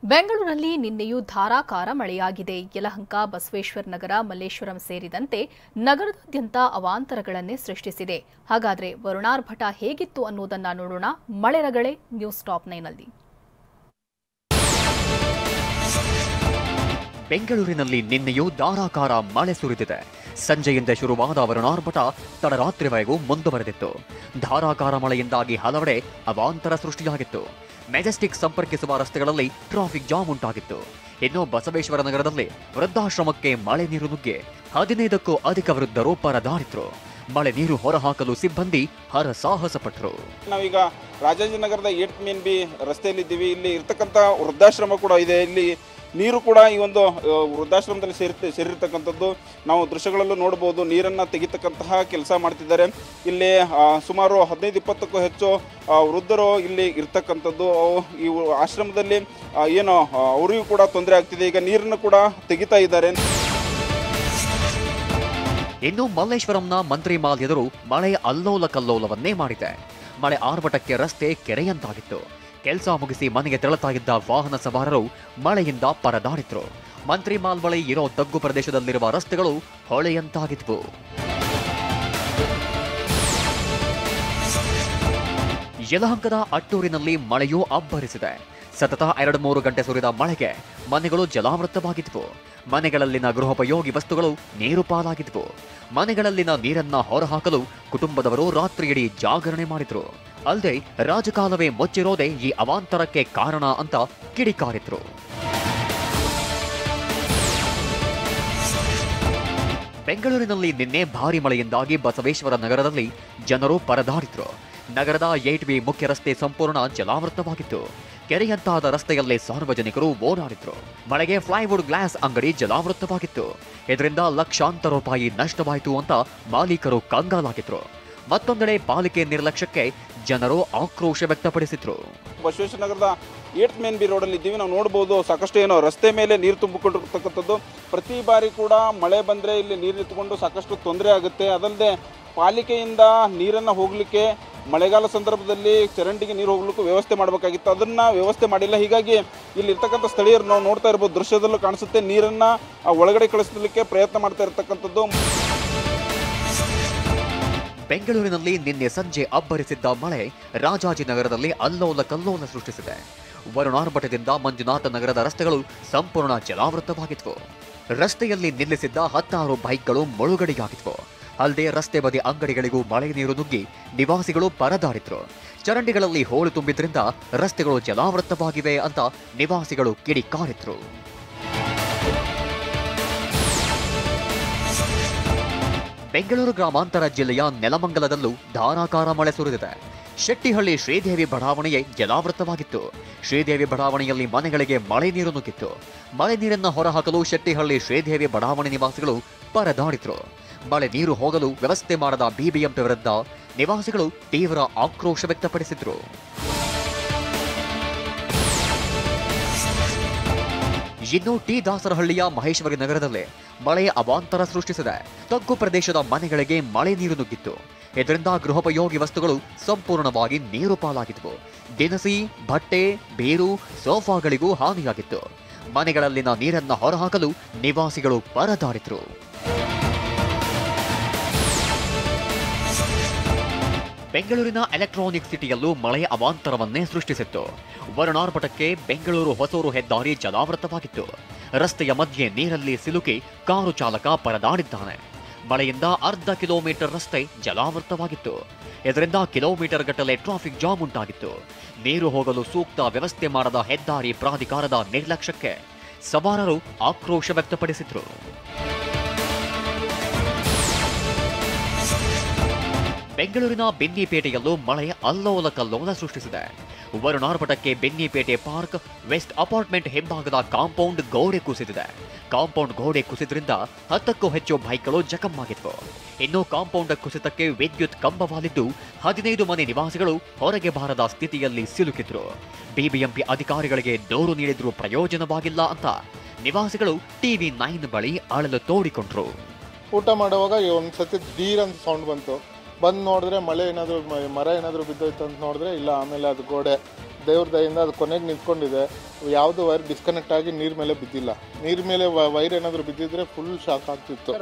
ಬೆಂಗಳೂರಿನಲ್ಲಿ ನಿನ್ನೆಯೂ ಧಾರಾಕಾರ ಮಳೆಯಾಗಿದೆ. ಯಲಹಂಕ, ಬಸವೇಶ್ವರ ನಗರ, ಮಲ್ಲೇಶ್ವರಂ ಸೇರಿದಂತೆ ನಗರದಾದ್ಯಂತ ಅವಾಂತರಗಳನ್ನೇ ಸೃಷ್ಟಿಸಿದೆ. ಹಾಗಾದ್ರೆ ವರುಣಾರ್ಭಟ ಹೇಗಿತ್ತು ಅನ್ನೋದನ್ನ ನೋಡೋಣ. ಮಳೆ ರಗಳೆ ನ್ಯೂಸ್ ಟಾಪ್ 9ನಲ್ಲಿ. ಬೆಂಗಳೂರಿನಲ್ಲಿ ನಿನ್ನೆಯೂ ಧಾರಾಕಾರ ಮಳೆ ಸುರಿದಿದೆ. ಸಂಜೆಯಿಂದ ಶುರುವಾದ ವರುಣಾರ್ಭಟ ತಡರಾತ್ರಿವರೆಗೂ ಮುಂದುವರೆದಿತ್ತು. ಧಾರಾಕಾರ ಮಳೆಯಿಂದಾಗಿ ಹಲವೆಡೆ ಅವಾಂತರ ಸೃಷ್ಟಿಯಾಗಿತ್ತು. ಮೆಜೆಸ್ಟಿಕ್ ಸಂಪರ್ಕಿಸುವ ರಸ್ತೆಗಳಲ್ಲಿ ಟ್ರಾಫಿಕ್ ಜಾಮ್ ಉಂಟಾಗಿತ್ತು. ಇನ್ನು ಬಸವೇಶ್ವರ ನಗರದಲ್ಲಿ ವೃದ್ಧಾಶ್ರಮಕ್ಕೆ ಮಳೆ ನೀರು ನುಗ್ಗಿ 15ಕ್ಕೂ ಅಧಿಕ ವೃದ್ಧರು ಪರದಾಡಿದ್ರು. ಮಳೆ ನೀರು ಹೊರಹಾಕಲು ಸಿಬ್ಬಂದಿ ಹರಸಾಹಸ ಪಟ್ಟರು. ನಾವೀಗ ರಾಜಾಜಿನಗರದ 8 ಮೇನ್ ಬಿ ರಸ್ತೆಯಲ್ಲಿದ್ದೀವಿ. ಇಲ್ಲಿ ಇರ್ತಕ್ಕಂಥ ವೃದ್ಧಾಶ್ರಮ ಕೂಡ ಇದೆ. ಇಲ್ಲಿ ನೀರು ಕೂಡ ಈ ಒಂದು ವೃದ್ಧಾಶ್ರಮದಲ್ಲಿ ಸೇರಿರ್ತಕ್ಕಂಥದ್ದು ನಾವು ದೃಶ್ಯಗಳಲ್ಲೂ ನೋಡಬಹುದು. ನೀರನ್ನು ತೆಗಿತಕ್ಕಂತಹ ಕೆಲಸ ಮಾಡ್ತಿದ್ದಾರೆ. ಇಲ್ಲಿ ಸುಮಾರು 15-20ಕ್ಕೂ ಹೆಚ್ಚು ವೃದ್ಧರು ಇಲ್ಲಿ ಇರ್ತಕ್ಕಂಥದ್ದು. ಈ ಆಶ್ರಮದಲ್ಲಿ ಏನು ಅವರಿಗೂ ಕೂಡ ತೊಂದರೆ ಆಗ್ತಿದೆ. ಈಗ ನೀರನ್ನು ಕೂಡ ತೆಗಿತಾ ಇದ್ದಾರೆ. ಇನ್ನು ಮಲ್ಲೇಶ್ವರಂನ ಮಂತ್ರಿ ಮಾಲ್ ಎದುರು ಮಳೆ ಅಲ್ಲೋಲ ಕಲ್ಲೋಲವನ್ನೇ ಮಾಡಿದೆ. ಮಳೆ ಆರ್ಭಟಕ್ಕೆ ರಸ್ತೆ ಕೆರೆಯಂತಾಗಿತ್ತು. ಕೆಲಸ ಮುಗಿಸಿ ಮನೆಗೆ ತೆರಳುತ್ತಾ ಇದ್ದ ವಾಹನ ಸವಾರರು ಮಳೆಯಿಂದ ಪರದಾಡಿದ್ರು. ಮಂತ್ರಿ ಮಾಲ್ ಬಳಿ ಇರೋ ತಗ್ಗು ಪ್ರದೇಶದಲ್ಲಿರುವ ರಸ್ತೆಗಳು ಹೊಳೆಯಂತಾಗಿದ್ವು. ಯಲಹಂಕದ ಅಟ್ಟೂರಿನಲ್ಲಿ ಮಳೆಯೂ ಅಬ್ಬರಿಸಿದೆ. ಸತತ 2-3 ಗಂಟೆ ಸುರಿದ ಮಳೆಗೆ ಮನೆಗಳು ಜಲಾವೃತವಾಗಿದ್ವು. ಮನೆಗಳಲ್ಲಿನ ಗೃಹೋಪಯೋಗಿ ವಸ್ತುಗಳು ನೀರು ಪಾಲಾಗಿದ್ವು. ಮನೆಗಳಲ್ಲಿನ ನೀರನ್ನ ಹೊರಹಾಕಲು ಕುಟುಂಬದವರು ರಾತ್ರಿಯಿಡೀ ಜಾಗರಣೆ ಮಾಡಿದ್ರು. ಅಲ್ಲದೆ ರಾಜಕಾಲವೇ ಮುಚ್ಚಿರೋದೇ ಈ ಅವಾಂತರಕ್ಕೆ ಕಾರಣ ಅಂತ ಕಿಡಿಕಾರಿದ್ರು. ಬೆಂಗಳೂರಿನಲ್ಲಿ ನಿನ್ನೆ ಭಾರಿ ಮಳೆಯಿಂದಾಗಿ ಬಸವೇಶ್ವರ ನಗರದಲ್ಲಿ ಜನರು ಪರದಾಡಿದ್ರು. ನಗರದ 8B ಮುಖ್ಯ ರಸ್ತೆ ಸಂಪೂರ್ಣ ಜಲಾವೃತವಾಗಿತ್ತು. ಕೆರೆಯಂತಾದ ರಸ್ತೆಯಲ್ಲೇ ಸಾರ್ವಜನಿಕರು ಓಡಾಡಿದ್ರು. ಮಳೆಗೆ ಫ್ಲೈವುಡ್ ಗ್ಲಾಸ್ ಅಂಗಡಿ ಜಲಾವೃತವಾಗಿತ್ತು. ಇದರಿಂದ ಲಕ್ಷಾಂತರ ರೂಪಾಯಿ ನಷ್ಟವಾಯಿತು ಅಂತ ಮಾಲೀಕರು ಕಂಗಾಲಾಗಿದ್ರು. ಮತ್ತೊಂದೆಡೆ ಪಾಲಿಕೆ ನಿರ್ಲಕ್ಷ್ಯಕ್ಕೆ ಜನರು ಆಕ್ರೋಶ ವ್ಯಕ್ತಪಡಿಸಿದ್ರು. ಬಸವೇಶ್ವರ ನಗರದ 8 ಮೇನ್ ಬಿ ರೋಡಲ್ಲಿ ಇದ್ದೀವಿ. ನಾವು ನೋಡಬಹುದು ಸಾಕಷ್ಟು ಏನೋ ರಸ್ತೆ ಮೇಲೆ ನೀರು ತುಂಬಿಕೊಂಡಿರ್ತಕ್ಕಂಥದ್ದು. ಪ್ರತಿ ಬಾರಿ ಕೂಡ ಮಳೆ ಬಂದರೆ ಇಲ್ಲಿ ನೀರು ನಿಂತುಕೊಂಡು ಸಾಕಷ್ಟು ತೊಂದರೆ ಆಗುತ್ತೆ. ಅದಲ್ಲದೆ ಪಾಲಿಕೆಯಿಂದ ನೀರನ್ನು ಹೋಗಲಿಕ್ಕೆ ಮಳೆಗಾಲ ಸಂದರ್ಭದಲ್ಲಿ ಚರಂಡಿಗೆ ನೀರು ಹೋಗ್ಲಿಕ್ಕೂ ವ್ಯವಸ್ಥೆ ಮಾಡಬೇಕಾಗಿತ್ತು. ಅದನ್ನು ವ್ಯವಸ್ಥೆ ಮಾಡಿಲ್ಲ. ಹೀಗಾಗಿ ಇಲ್ಲಿ ಇರ್ತಕ್ಕಂಥ ಸ್ಥಳೀಯರು ನಾವು ನೋಡ್ತಾ ಇರ್ಬೋದು, ದೃಶ್ಯದಲ್ಲೂ ಕಾಣಿಸುತ್ತೆ, ನೀರನ್ನು ಒಳಗಡೆ ಕಳಿಸಲಿಕ್ಕೆ ಪ್ರಯತ್ನ ಮಾಡ್ತಾ ಇರ್ತಕ್ಕಂಥದ್ದು. ಬೆಂಗಳೂರಿನಲ್ಲಿ ನಿನ್ನೆ ಸಂಜೆ ಅಬ್ಬರಿಸಿದ್ದ ಮಳೆ ರಾಜಾಜಿನಗರದಲ್ಲಿ ಅಲ್ಲೋಲ ಕಲ್ಲೋಲ ಸೃಷ್ಟಿಸಿದೆ. ವರುಣಾರ್ಭಟದಿಂದ ಮಂಜುನಾಥ ನಗರದ ರಸ್ತೆಗಳು ಸಂಪೂರ್ಣ ಜಲಾವೃತವಾಗಿದ್ವು. ರಸ್ತೆಯಲ್ಲಿ ನಿಲ್ಲಿಸಿದ್ದ 16 ಬೈಕ್ಗಳು ಮುಳುಗಡೆಯಾಗಿದ್ವು. ಅಲ್ಲದೆ ರಸ್ತೆ ಬದಿ ಅಂಗಡಿಗಳಿಗೂ ಮಳೆ ನೀರು ನುಗ್ಗಿ ನಿವಾಸಿಗಳು ಪರದಾಡಿದ್ರು. ಚರಂಡಿಗಳಲ್ಲಿ ಹೋಳು ತುಂಬಿದ್ರಿಂದ ರಸ್ತೆಗಳು ಜಲಾವೃತವಾಗಿವೆ ಅಂತ ನಿವಾಸಿಗಳು ಕಿಡಿಕಾರಿದ್ರು. ಬೆಂಗಳೂರು ಗ್ರಾಮಾಂತರ ಜಿಲ್ಲೆಯ ನೆಲಮಂಗಲದಲ್ಲೂ ಧಾರಾಕಾರ ಮಳೆ ಸುರಿದಿದೆ. ಶೆಟ್ಟಿಹಳ್ಳಿ ಶ್ರೀದೇವಿ ಬಡಾವಣೆಯೇ ಜಲಾವೃತವಾಗಿತ್ತು. ಶ್ರೀದೇವಿ ಬಡಾವಣೆಯಲ್ಲಿ ಮನೆಗಳಿಗೆ ಮಳೆ ನೀರು ನುಗ್ಗಿತ್ತು. ಮಳೆ ನೀರನ್ನು ಹೊರಹಾಕಲು ಶೆಟ್ಟಿಹಳ್ಳಿ ಶ್ರೀದೇವಿ ಬಡಾವಣೆ ನಿವಾಸಿಗಳು ಪರದಾಡಿದ್ರು. ಮಳೆ ನೀರು ಹೋಗಲು ವ್ಯವಸ್ಥೆ ಮಾಡದ ಬಿಬಿಎಂಪಿ ವಿರುದ್ಧ ನಿವಾಸಿಗಳು ತೀವ್ರ ಆಕ್ರೋಶ ವ್ಯಕ್ತಪಡಿಸಿದ್ರು. ಇನ್ನು ಟಿ ದಾಸರಹಳ್ಳಿಯ ಮಹೇಶ್ವರಿ ನಗರದಲ್ಲಿ ಮಳೆ ಅವಾಂತರ ಸೃಷ್ಟಿಸಿದೆ. ತಗ್ಗು ಪ್ರದೇಶದ ಮನೆಗಳಿಗೆ ಮಳೆ ನೀರು ನುಗ್ಗಿತ್ತು. ಇದರಿಂದ ಗೃಹೋಪಯೋಗಿ ವಸ್ತುಗಳು ಸಂಪೂರ್ಣವಾಗಿ ನೀರು ಪಾಲಾಗಿದ್ವು. ದಿನಸಿ, ಬಟ್ಟೆ, ಬೀರು, ಸೋಫಾಗಳಿಗೂ ಹಾನಿಯಾಗಿತ್ತು. ಮನೆಗಳಲ್ಲಿನ ನೀರನ್ನ ಹೊರಹಾಕಲು ನಿವಾಸಿಗಳು ಪರದಾಡಿದ್ರು. ಬೆಂಗಳೂರಿನ ಎಲೆಕ್ಟ್ರಾನಿಕ್ ಸಿಟಿಯಲ್ಲೂ ಮಳೆ ಅವಾಂತರವನ್ನೇ ಸೃಷ್ಟಿಸಿತ್ತು. ವರುಣಾರ್ಭಟಕ್ಕೆ ಬೆಂಗಳೂರು ಹೊಸೂರು ಹೆದ್ದಾರಿ ಜಲಾವೃತವಾಗಿತ್ತು. ರಸ್ತೆಯ ಮಧ್ಯೆ ನೀರಲ್ಲಿ ಸಿಲುಕಿ ಕಾರು ಚಾಲಕ ಪರದಾಡಿದ್ದಾನೆ. ಮಳೆಯಿಂದ ಅರ್ಧ ಕಿಲೋಮೀಟರ್ ರಸ್ತೆ ಜಲಾವೃತವಾಗಿತ್ತು. ಇದರಿಂದ ಕಿಲೋಮೀಟರ್ ಗಟ್ಟಲೆ ಟ್ರಾಫಿಕ್ ಜಾಮ್ ಉಂಟಾಗಿತ್ತು. ನೀರು ಹೋಗಲು ಸೂಕ್ತ ವ್ಯವಸ್ಥೆ ಮಾಡದ ಹೆದ್ದಾರಿ ಪ್ರಾಧಿಕಾರದ ನಿರ್ಲಕ್ಷ್ಯಕ್ಕೆ ಸವಾರರು ಆಕ್ರೋಶ ವ್ಯಕ್ತಪಡಿಸಿದ್ರು. ಬೆಂಗಳೂರಿನ ಬೆನ್ನಿಪೇಟೆಯಲ್ಲೂ ಮಳೆ ಅಲ್ಲೋಲ ಕಲ್ಲೋಲ ಸೃಷ್ಟಿಸಿದೆ. ವರುಣಾರ್ಭಟಕ್ಕೆ ಬೆನ್ನಿಪೇಟೆ ಪಾರ್ಕ್ ವೆಸ್ಟ್ ಅಪಾರ್ಟ್ಮೆಂಟ್ ಹಿಂಭಾಗದ ಕಾಂಪೌಂಡ್ ಗೋಡೆ ಕುಸಿದಿದೆ. ಕಾಂಪೌಂಡ್ ಗೋಡೆ ಕುಸಿದ್ರಿಂದ 10ಕ್ಕೂ ಹೆಚ್ಚು ಬೈಕ್ಗಳು ಜಖಮ್ಮಾಗಿದ್ವು. ಇನ್ನು ಕಾಂಪೌಂಡ್ ಕುಸಿತಕ್ಕೆ ವಿದ್ಯುತ್ ಕಂಬವಾಲಿದ್ದು 15 ಮನೆ ನಿವಾಸಿಗಳು ಹೊರಗೆ ಬಾರದ ಸ್ಥಿತಿಯಲ್ಲಿ ಸಿಲುಕಿದ್ರು. ಬಿಬಿಎಂಪಿ ಅಧಿಕಾರಿಗಳಿಗೆ ದೂರು ನೀಡಿದ್ರೂ ಪ್ರಯೋಜನವಾಗಿಲ್ಲ ಅಂತ ನಿವಾಸಿಗಳು ಟಿವಿ 9 ಬಳಿ ಅಳಲು ತೋಡಿಕೊಂಡ್ರು. ಊಟ ಮಾಡುವಾಗ ಒಂದ್ಸತಿ ದೀರ್ ಅಂತ ಸೌಂಡ್ ಬಂತು. ಬಂದು ನೋಡಿದ್ರೆ ಮಳೆ ಏನಾದರೂ ಮರ ಏನಾದರೂ ಬಿದ್ದೋಯ್ತು ಅಂತ ನೋಡಿದ್ರೆ ಇಲ್ಲ. ಆಮೇಲೆ ಅದು ಗೋಡೆ ದೇವ್ರ ದಯಿಂದ ಅದು ಕೊನೆಗೆ ನಿಂತ್ಕೊಂಡಿದೆ. ಯಾವುದು ವೈರ್ ಡಿಸ್ಕನೆಕ್ಟ್ ಆಗಿ ನೀರ್ ಮೇಲೆ ಬಿದ್ದಿಲ್ಲ. ನೀರ್ ಮೇಲೆ ವೈರ್ ಏನಾದರೂ ಬಿದ್ದಿದ್ರೆ ಫುಲ್ ಶಾಕ್ ಆಗ್ತಿತ್ತು.